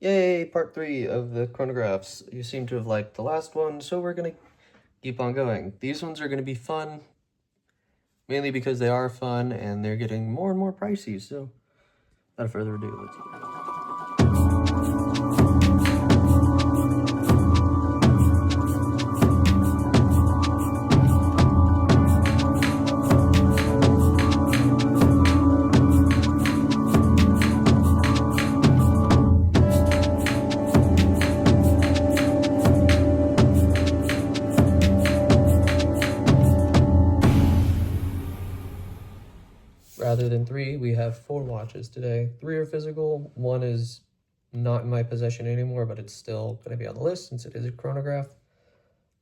Yay, part 3 of the chronographs. You seem to have liked the last one, so we're gonna keep on going. These ones are gonna be fun, mainly because they are fun and they're getting more and more pricey, so without further ado, let's get it. Rather than 3, we have 4 watches today. 3 are physical, 1 is not in my possession anymore, but it's still going to be on the list since it is a chronograph.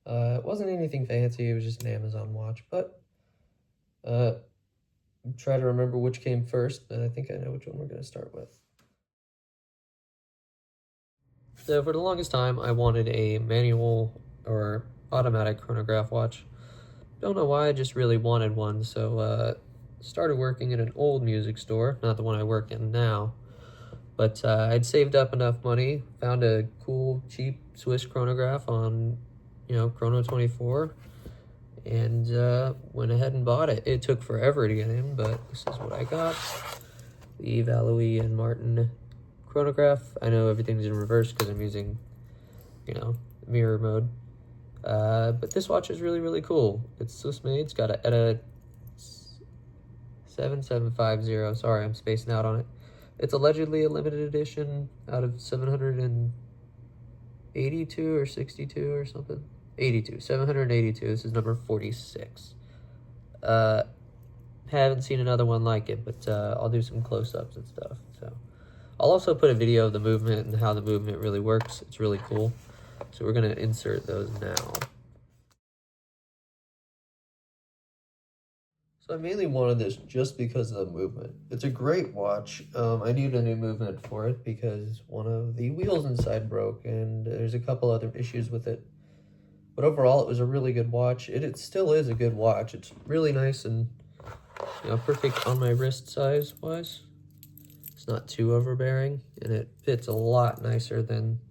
It wasn't anything fancy, it was just an Amazon watch, but try to remember which came first, but I think I know which one we're going to start with. So for the longest time, I wanted a manual or automatic chronograph watch. Don't know why, I just really wanted one, so started working in an old music store, not the one I work in now, but I'd saved up enough money, found a cool, cheap Swiss chronograph on, Chrono24, and went ahead and bought it. It took forever to get in, but this is what I got. The Valois and Martin chronograph. I know everything's in reverse because I'm using, mirror mode. But this watch is really, really cool. It's Swiss made. It's got a ETA 7750. Sorry, I'm spacing out on it. It's allegedly a limited edition out of 782 or 62 or something. 782. This is number 46. Haven't seen another one like it, but I'll do some close-ups and stuff. So I'll also put a video of the movement and how the movement really works. It's really cool. So we're going to insert those now. So I mainly wanted this just because of the movement. It's a great watch. I needed a new movement for it because one of the wheels inside broke, and there's a couple other issues with it. But overall, it was a really good watch. It still is a good watch. It's really nice and perfect on my wrist size-wise. It's not too overbearing, and it fits a lot nicer than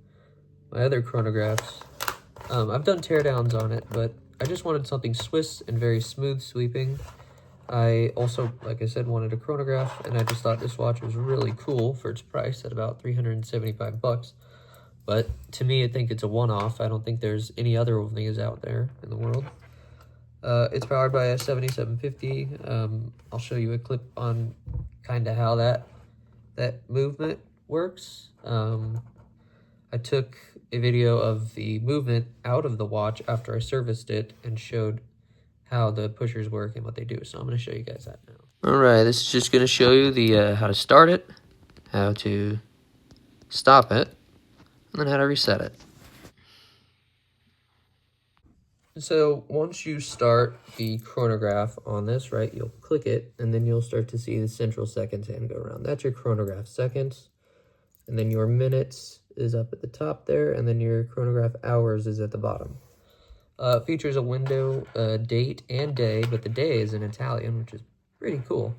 my other chronographs. I've done teardowns on it, but I just wanted something Swiss and very smooth sweeping. I also, like I said, wanted a chronograph, and I just thought this watch was really cool for its price at about $375. But to me, I think it's a one-off. I don't think there's any other of these out there in the world. It's powered by a 7750. I'll show you a clip on kind of how that movement works. I took a video of the movement out of the watch after I serviced it and showed how the pushers work and what they do. So I'm going to show you guys that now. All right, this is just going to show you the how to start it, how to stop it, and then how to reset it. So once you start the chronograph on this, right, you'll click it, and then you'll start to see the central seconds hand go around. That's your chronograph seconds, and then your minutes is up at the top there, and then your chronograph hours is at the bottom. Features a window, date, and day, but the day is in Italian, which is pretty cool.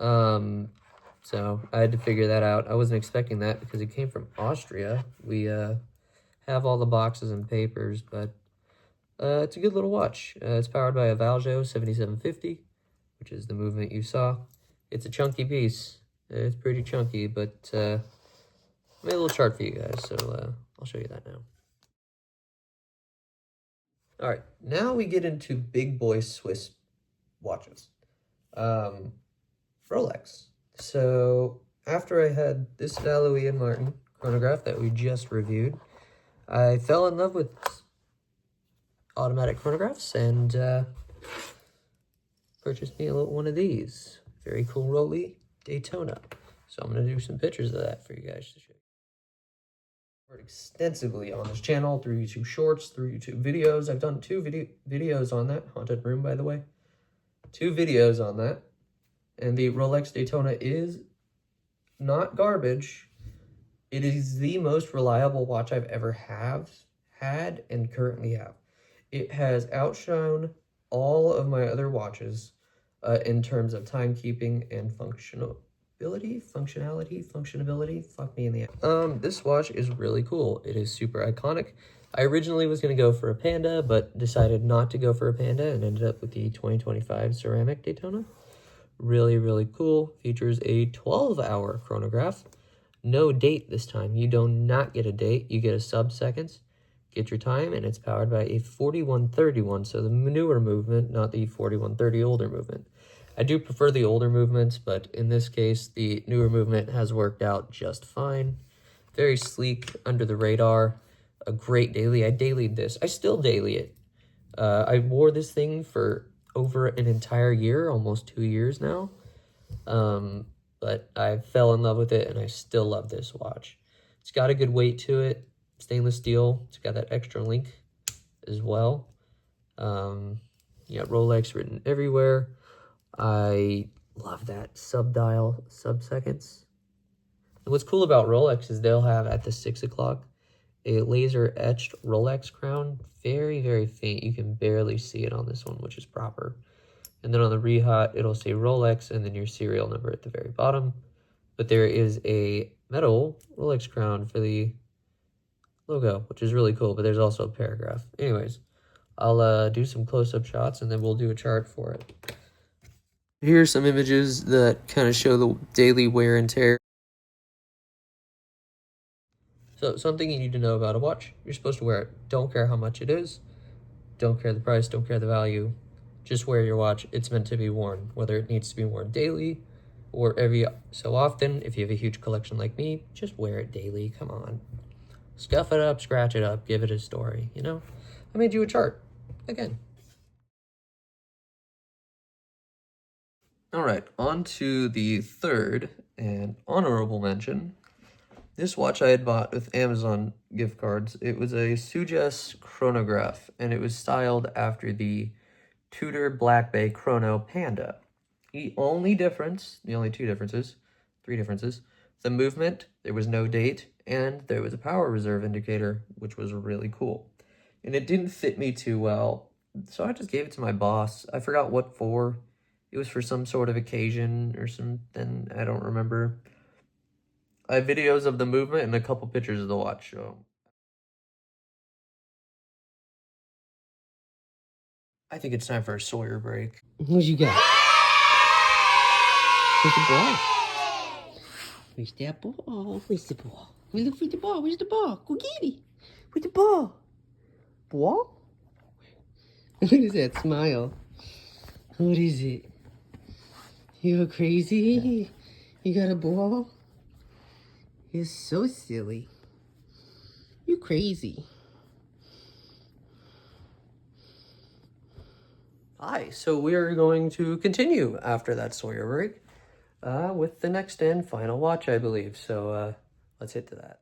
So I had to figure that out. I wasn't expecting that because it came from Austria. We have all the boxes and papers, but it's a good little watch. It's powered by a Valjo 7750, which is the movement you saw. It's a chunky piece. It's pretty chunky, but I made a little chart for you guys, so I'll show you that now. All right, now we get into big boy Swiss watches. Rolex. So after I had this Valois and Martin chronograph that we just reviewed, I fell in love with automatic chronographs and purchased me one of these. Very cool Rolex Daytona. So I'm going to do some pictures of that for you guys to show you. Extensively on this channel through YouTube Shorts, through YouTube videos. I've done 2 videos on that. Haunted Room, by the way. 2 videos on that. And the Rolex Daytona is not garbage. It is the most reliable watch I've ever had and currently have. It has outshone all of my other watches in terms of timekeeping and functionability, fuck me in the ass. This watch is really cool. It is super iconic. I originally was going to go for a Panda, but decided not to go for a Panda and ended up with the 2025 ceramic Daytona. Really, really cool. Features a 12-hour chronograph. No date this time. You do not get a date. You get a sub-seconds. Get your time, and it's powered by a 4131, so the newer movement, not the 4130 older movement. I do prefer the older movements, but in this case, the newer movement has worked out just fine. Very sleek, under the radar, a great daily. I dailied this. I still daily it. I wore this thing for over an entire year, almost 2 years now. But I fell in love with it, and I still love this watch. It's got a good weight to it. Stainless steel. It's got that extra link as well. You got Rolex written everywhere. I love that sub-dial, sub-seconds. And what's cool about Rolex is they'll have at the 6 o'clock a laser-etched Rolex crown. Very, very faint. You can barely see it on this one, which is proper. And then on the Rehat, it'll say Rolex and then your serial number at the very bottom. But there is a metal Rolex crown for the logo, which is really cool, but there's also a paragraph. Anyways, I'll do some close-up shots, and then we'll do a chart for it. Here's some images that kind of show the daily wear and tear. So, something you need to know about a watch. You're supposed to wear it. Don't care how much it is. Don't care the price. Don't care the value. Just wear your watch. It's meant to be worn, whether it needs to be worn daily or every so often. If you have a huge collection like me, just wear it daily. Come on. Scuff it up, scratch it up, give it a story, you know? I made you a chart. Again. All right, on to the third and honorable mention. This watch I had bought with Amazon gift cards. It was a Suges chronograph, and it was styled after the Tudor Black Bay Chrono Panda. The only two differences, three differences, the movement, there was no date, and there was a power reserve indicator, which was really cool. And it didn't fit me too well, so I just gave it to my boss. I forgot what for. It was for some sort of occasion or something, I don't remember. I have videos of the movement and a couple pictures of the watch, so I think it's time for a Sawyer break. What you got? Where's the ball? Where's that ball? Where's the ball? We look for the ball. Where's the ball? Go get it. Where's the ball? Ball? What is that smile? What is it? You go crazy? You got a ball? You're so silly. You crazy. Hi, so we're going to continue after that Sawyer break with the next and final watch, I believe. So let's hit to that.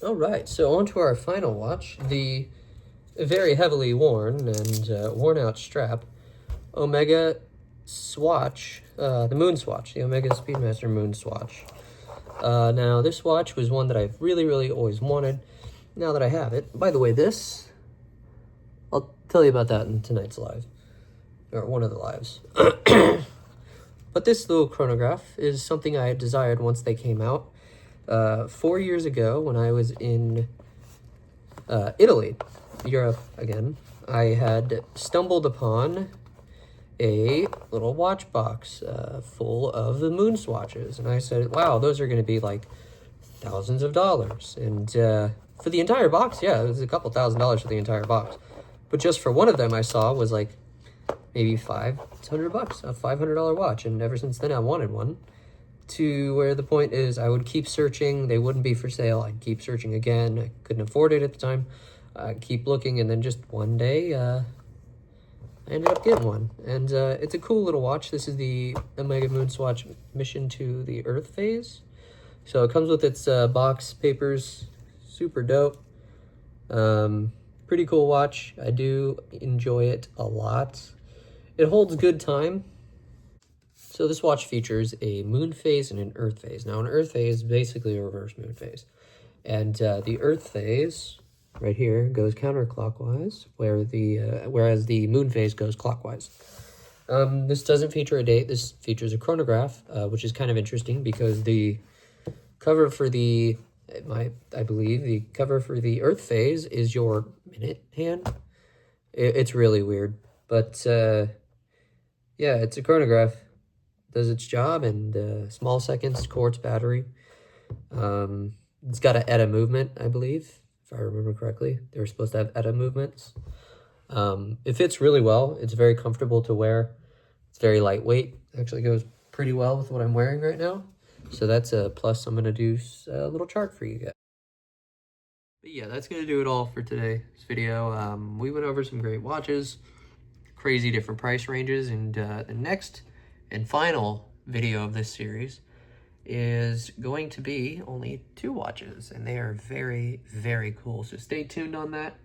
All right, so on to our final watch, the very heavily worn and worn out strap, Omega Swatch, the Moon Swatch, the Omega Speedmaster Moon Swatch. Now, this watch was one that I've really, really always wanted. Now that I have it, by the way, I'll tell you about that in tonight's live, or one of the lives. But this little chronograph is something I had desired once they came out. 4 years ago, when I was in Italy, Europe again, I had stumbled upon a little watch box full of the moon swatches, and I said, wow, those are going to be like thousands of dollars. And for the entire box, yeah, it was a couple $1,000s for the entire box, but just for one of them I saw was like maybe $500, a $500 watch. And ever since then I wanted one, to where the point is I would keep searching. They wouldn't be for sale. I'd keep searching again. I couldn't afford it at the time. I'd keep looking, and then just one day I ended up getting one. And it's a cool little watch. This is the Omega Moon Swatch Mission to the Earth phase. So it comes with its box papers. Super dope. Pretty cool watch. I do enjoy it a lot. It holds good time. So this watch features a moon phase and an earth phase. Now, an earth phase is basically a reverse moon phase. And the earth phase, right here, goes counterclockwise, whereas the moon phase goes clockwise. This doesn't feature a date. This features a chronograph, which is kind of interesting because the cover for the, I believe the cover for the Earth phase is your minute hand. It's really weird, but yeah, it's a chronograph. Does its job in small seconds, quartz battery. It's got an ETA movement, I believe, if I remember correctly. They were supposed to have ETA movements. It fits really well. It's very comfortable to wear. It's very lightweight. Actually goes pretty well with what I'm wearing right now. So that's a plus. I'm going to do a little chart for you guys. But yeah, that's going to do it all for today's video. We went over some great watches, crazy different price ranges, and the next and final video of this series is going to be only 2 watches, and they are very, very cool. So stay tuned on that.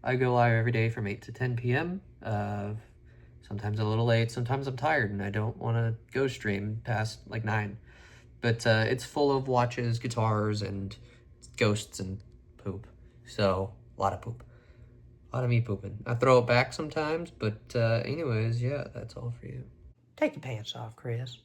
I go live every day from 8 to 10 p.m. Sometimes a little late, sometimes I'm tired and I don't want to go stream past like 9. But it's full of watches, guitars, and ghosts and poop. So, a lot of poop. A lot of me pooping. I throw it back sometimes, but anyways, yeah, that's all for you. Take your pants off, Chris.